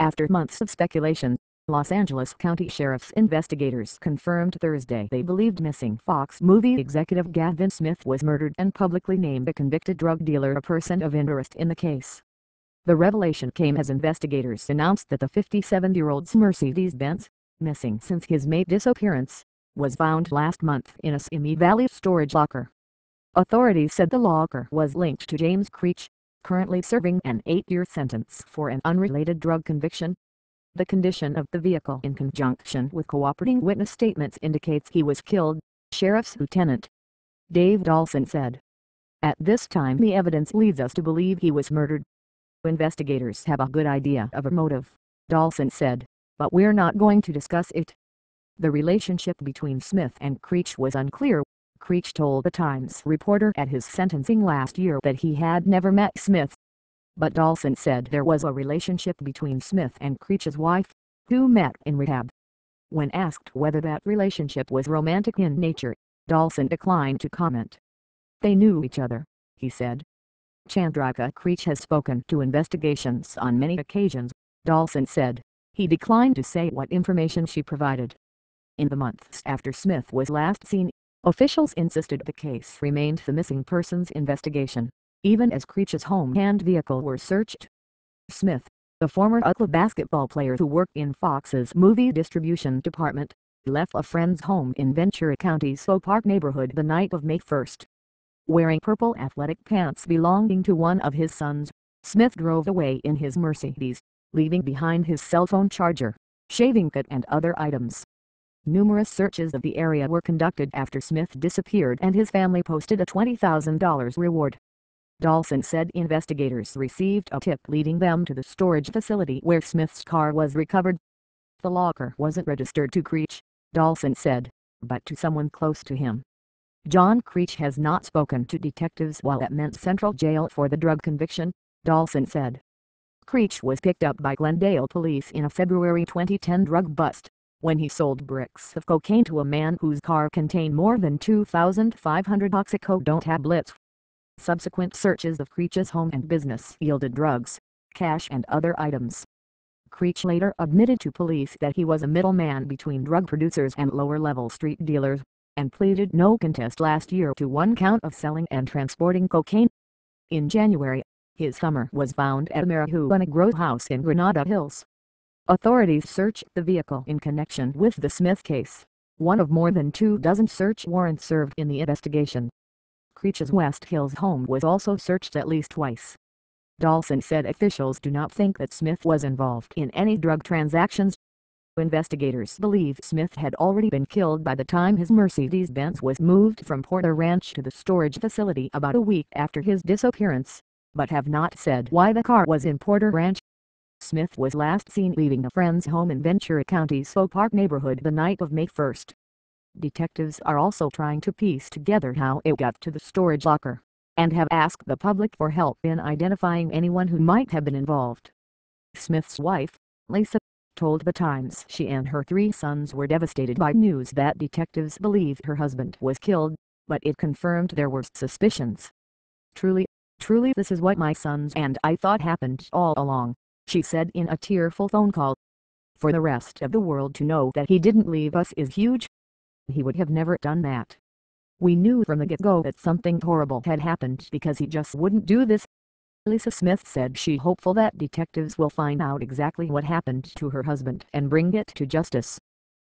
After months of speculation, Los Angeles County Sheriff's investigators confirmed Thursday they believed missing Fox movie executive Gavin Smith was murdered and publicly named a convicted drug dealer a person of interest in the case. The revelation came as investigators announced that the 57-year-old's Mercedes-Benz, missing since his May disappearance, was found last month in a Simi Valley storage locker. Authorities said the locker was linked to James Creech, currently serving an 8-year sentence for an unrelated drug conviction. The condition of the vehicle in conjunction with cooperating witness statements indicates he was killed, Sheriff's Lieutenant Dave Dawson said. At this time the evidence leads us to believe he was murdered. Investigators have a good idea of a motive, Dawson said, but we're not going to discuss it. The relationship between Smith and Creech was unclear. Creech told the Times reporter at his sentencing last year that he had never met Smith. But Dawson said there was a relationship between Smith and Creech's wife, who met in rehab. When asked whether that relationship was romantic in nature, Dawson declined to comment. They knew each other, he said. Chandrika Creech has spoken to investigations on many occasions, Dawson said. He declined to say what information she provided. In the months after Smith was last seen, officials insisted the case remained the missing persons investigation, even as Creech's home and vehicle were searched. Smith, the former UCLA basketball player who worked in Fox's movie distribution department, left a friend's home in Ventura County's Oak Park neighborhood the night of May 1. Wearing purple athletic pants belonging to one of his sons, Smith drove away in his Mercedes, leaving behind his cell phone charger, shaving kit and other items. Numerous searches of the area were conducted after Smith disappeared and his family posted a $20,000 reward. Dawson said investigators received a tip leading them to the storage facility where Smith's car was recovered. The locker wasn't registered to Creech, Dawson said, but to someone close to him. John Creech has not spoken to detectives while at Men's Central Jail for the drug conviction, Dawson said. Creech was picked up by Glendale police in a February 2010 drug bust, when he sold bricks of cocaine to a man whose car contained more than 2,500 oxycodone tablets. Subsequent searches of Creech's home and business yielded drugs, cash and other items. Creech later admitted to police that he was a middleman between drug producers and lower-level street dealers, and pleaded no contest last year to one count of selling and transporting cocaine. In January, his Hummer was found at a marijuana grow house in Granada Hills. Authorities searched the vehicle in connection with the Smith case, one of more than 24 search warrants served in the investigation. Creech's West Hills home was also searched at least twice. Dawson said officials do not think that Smith was involved in any drug transactions. Investigators believe Smith had already been killed by the time his Mercedes-Benz was moved from Porter Ranch to the storage facility about a week after his disappearance, but have not said why the car was in Porter Ranch. Smith was last seen leaving a friend's home in Ventura County's Oak Park neighborhood the night of May 1. Detectives are also trying to piece together how it got to the storage locker, and have asked the public for help in identifying anyone who might have been involved. Smith's wife, Lisa, told the Times she and her 3 sons were devastated by news that detectives believe her husband was killed, but it confirmed their worst suspicions. Truly this is what my sons and I thought happened all along, she said in a tearful phone call. For the rest of the world to know that he didn't leave us is huge. He would have never done that. We knew from the get-go that something horrible had happened because he just wouldn't do this. Lisa Smith said she hopeful that detectives will find out exactly what happened to her husband and bring it to justice.